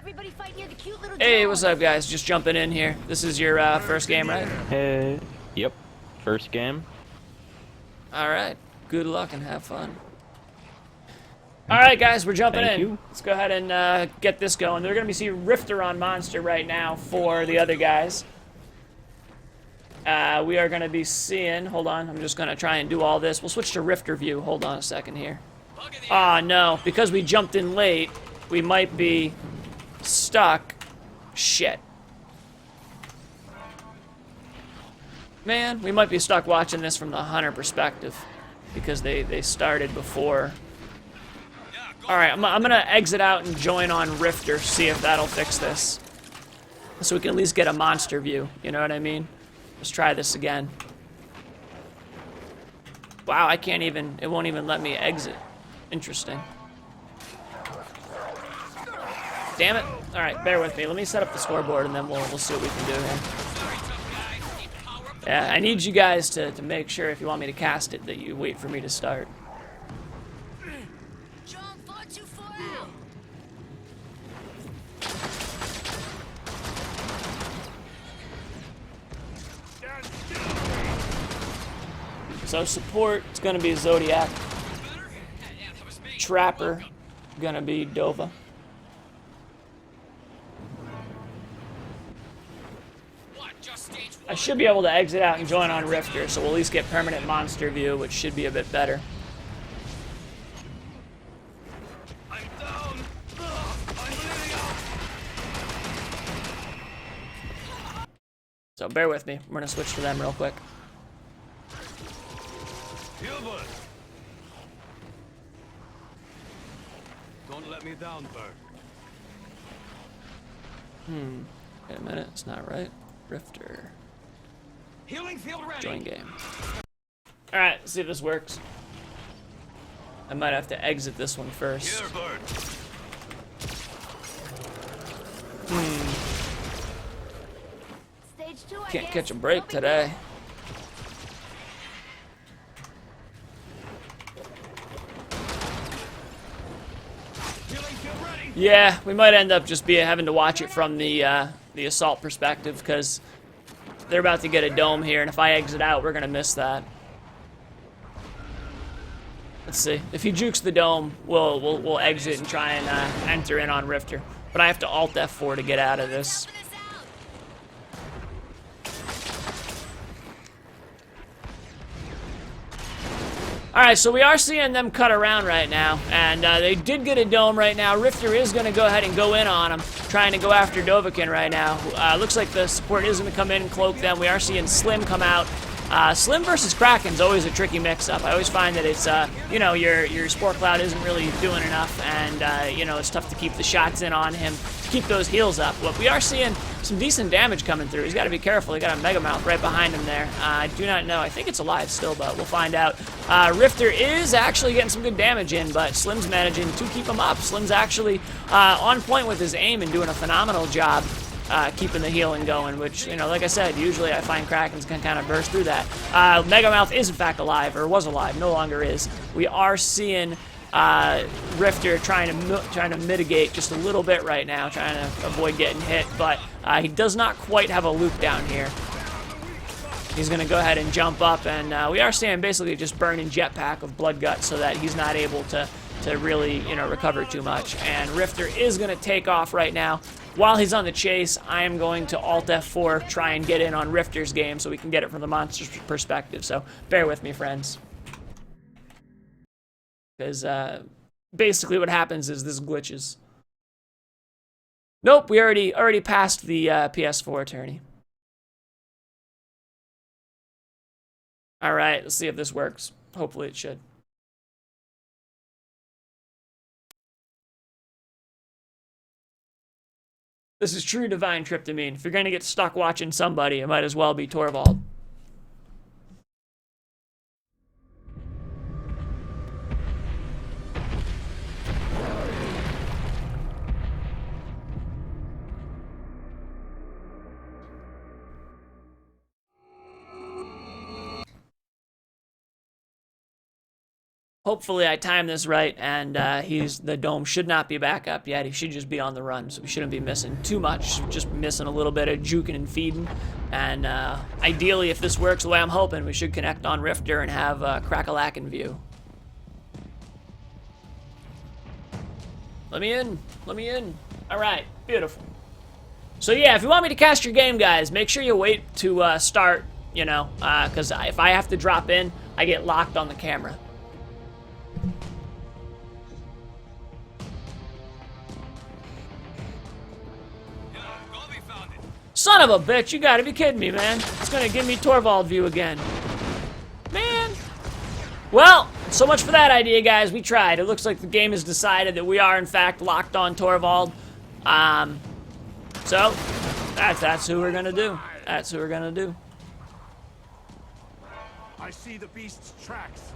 Everybody fight near the cute little Hey, dog. what's up, guys? Just jumping in here. This is your first game, right? Hey. Yep. First game. All right. Good luck and have fun. All right, guys, we're jumping Thank in. you. Let's go ahead and get this going. They're going to be seeing Rifter on Monster right now for the other guys. We are going to be seeing... Hold on. I'm just going to try and do all this. We'll switch to Rifter view. Hold on a second here. Ah, no. Because we jumped in late, we might be stuck. Shit. Man, we might be stuck watching this from the hunter perspective. Because they started before. Alright, I'm gonna exit out and join on Rifter, see if that'll fix this. So we can at least get a monster view, you know what I mean? Let's try this again. Wow, I can't even, it won't even let me exit. Interesting. Damn it. Alright, bear with me. Let me set up the scoreboard and then we'll see what we can do here. Yeah, I need you guys to make sure if you want me to cast it that you wait for me to start. So support, it's gonna be Zodiac. Trapper, gonna be Dova. I should be able to exit out and join on Rifter, so we'll at least get permanent monster view, which should be a bit better. I'm down. I'm bleeding out. So bear with me. We're gonna switch to them real quick. Gilbert. Don't let me down, Bird. Wait a minute, it's not right. Rifter. Healing field ready. Join game. Alright, let's see if this works. I might have to exit this one first. Here, Bird. Stage 2, I Can't guess. catch a break No big today. Healing field ready. Yeah, we might end up just having to watch it from the assault perspective, because they're about to get a dome here, and if I exit out, we're gonna miss that. Let's see. If he jukes the dome, we'll exit and try and enter in on Rifter. But I have to Alt F4 to get out of this. Alright, so we are seeing them cut around right now, and they did get a dome right now. Rifter is going to go ahead and go in on him, trying to go after Dovahkiin right now. Looks like the support is going to come in and cloak them. We are seeing Slim come out. Slim versus Kraken's always a tricky mix-up. I always find that it's, you know, your Spore Cloud isn't really doing enough, and, you know, it's tough to keep the shots in on him, to keep those heals up. But we are seeing some decent damage coming through. He's got to be careful. He got a Mega Mouth right behind him there. I do not know. I think it's alive still, but we'll find out. Rifter is actually getting some good damage in, but Slim's managing to keep him up. Slim's actually on point with his aim and doing a phenomenal job keeping the healing going, which, you know, like I said, usually I find Krakens can kind of burst through that. Mega Mouth is in fact alive, or was alive, no longer is. We are seeing Rifter trying to mitigate just a little bit right now, trying to avoid getting hit, but he does not quite have a loop down here. He's going to go ahead and jump up, and we are seeing basically just burning jetpack of Blood Gut so that he's not able to really, you know, recover too much. And Rifter is going to take off right now. While he's on the chase, I am going to Alt F4, try and get in on Rifter's game so we can get it from the monster's perspective. So bear with me, friends. Because basically what happens is this glitches. Nope, we already passed the PS4 tourney. Alright, let's see if this works. Hopefully it should. This is true divine tryptamine. If you're going to get stuck watching somebody, it might as well be Torvald. Hopefully I timed this right, and the dome should not be back up yet. He should just be on the run, so we shouldn't be missing too much. Just missing a little bit of juking and feeding. And ideally, if this works the way I'm hoping, we should connect on Rifter and have Crack-a-lack in view. Let me in. Let me in. All right. Beautiful. So yeah, if you want me to cast your game, guys, make sure you wait to start, you know, because if I have to drop in, I get locked on the camera. Son of a bitch, you gotta be kidding me, man. It's gonna give me Torvald view again. Man. Well, so much for that idea, guys. We tried. It looks like the game has decided that we are, in fact, locked on Torvald. So, that's who we're gonna do. That's who we're gonna do. I see the beast's tracks.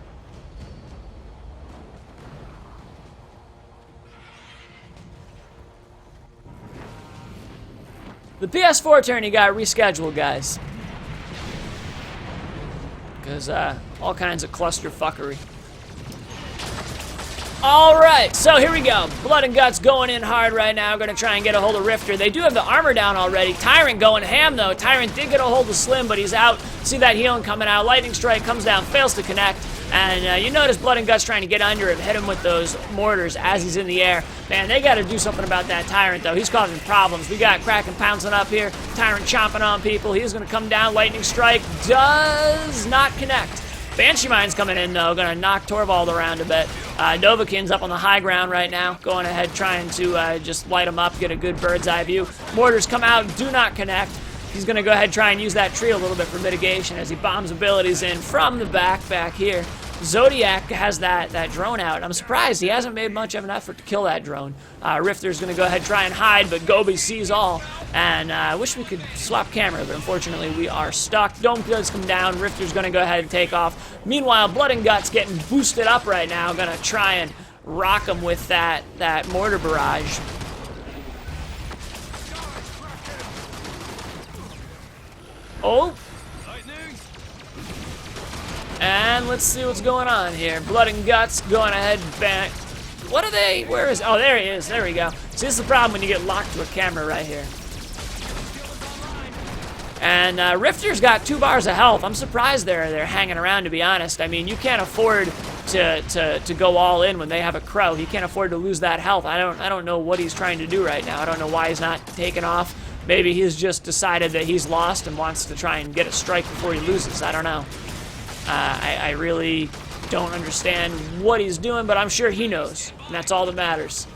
The PS4 tourney got rescheduled, guys. Because, all kinds of clusterfuckery. Alright, so here we go. Blood and Guts going in hard right now. Gonna try and get a hold of Rifter. They do have the armor down already. Tyrant going ham, though. Tyrant did get a hold of Slim, but he's out. See that healing coming out. Lightning Strike comes down, fails to connect. And you notice Blood and Guts trying to get under him, hit him with those mortars as he's in the air. Man, they got to do something about that Tyrant, though. He's causing problems. We got Kraken pouncing up here. Tyrant chomping on people. He's going to come down. Lightning Strike does not connect. Banshee Mine's coming in, though. Going to knock Torvald around a bit. Dovahkiin's up on the high ground right now. Going ahead, trying to just light him up, get a good bird's eye view. Mortars come out, do not connect. He's going to go ahead and try and use that tree a little bit for mitigation as he bombs abilities in from the back here. Zodiac has that drone out. I'm surprised he hasn't made much of an effort to kill that drone. Rifter's going to go ahead and try and hide, but Gobi sees all. And I wish we could swap camera, but unfortunately we are stuck. Dome does come down. Rifter's going to go ahead and take off. Meanwhile, Blood and Guts getting boosted up right now. Going to try and rock him with that mortar barrage. Oh. And let's see what's going on here. Blood and Guts going ahead back. What are they? Where is... Oh, there he is. There we go. See, this is the problem when you get locked to a camera right here. And Rifter's got 2 bars of health. I'm surprised they're hanging around, to be honest. I mean, you can't afford to go all in when they have a crow. He can't afford to lose that health. I don't know what he's trying to do right now. I don't know why he's not taking off. Maybe he's just decided that he's lost and wants to try and get a strike before he loses. I don't know. I really don't understand what he's doing, but I'm sure he knows, and that's all that matters.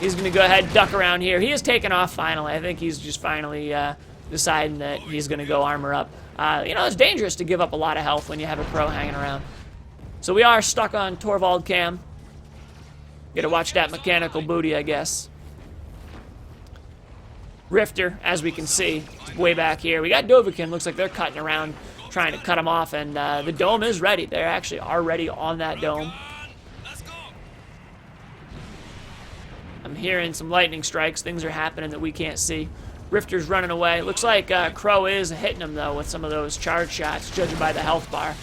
He's going to go ahead and duck around here. He is taking off finally. I think he's just finally deciding that he's going to go armor up. You know, it's dangerous to give up a lot of health when you have a pro hanging around. So we are stuck on Torvald cam. Got to watch that mechanical booty, I guess. Rifter, as we can see, is way back here. We got Dovahkiin. Looks like they're cutting around, trying to cut him off, and the dome is ready. They're actually already on that dome. I'm hearing some lightning strikes. Things are happening that we can't see. Rifter's running away. Looks like Crow is hitting him, though, with some of those charge shots, judging by the health bar.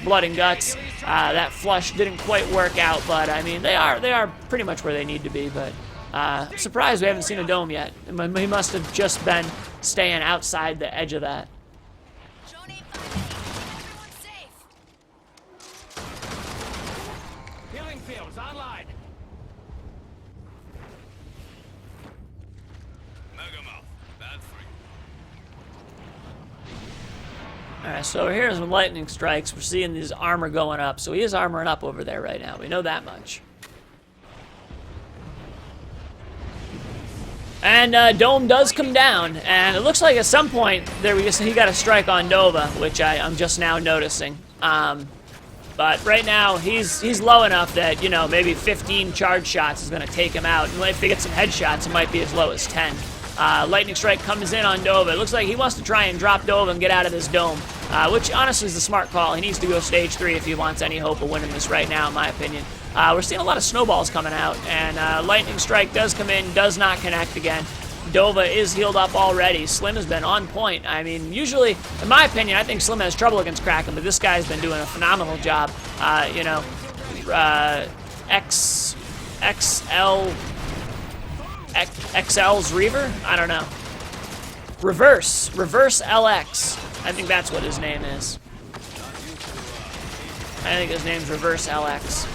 Blood and Guts. That flush didn't quite work out, but, I mean, they are pretty much where they need to be, but I'm surprised we haven't seen a dome yet. He must have just been staying outside the edge of that. Healing fields online. Megamouth, bad freak. Alright, so here's some lightning strikes. We're seeing his armor going up. So he is armoring up over there right now. We know that much. And Dome does come down, and it looks like at some point there he got a strike on Nova, which I'm just now noticing. But right now he's low enough that, you know, maybe 15 charge shots is going to take him out. And if he gets some headshots, it might be as low as 10. Lightning Strike comes in on Dova. It looks like he wants to try and drop Dova and get out of this dome, which honestly is the smart call. He needs to go stage 3 if he wants any hope of winning this right now, in my opinion. We're seeing a lot of snowballs coming out, and Lightning Strike does come in, does not connect again. Dova is healed up already. Slim has been on point. I mean, usually, in my opinion, I think Slim has trouble against Kraken, but this guy's been doing a phenomenal job. You know, XL's Reaver? I don't know. Reverse LX. I think that's what his name is. I think his name's Reverse LX.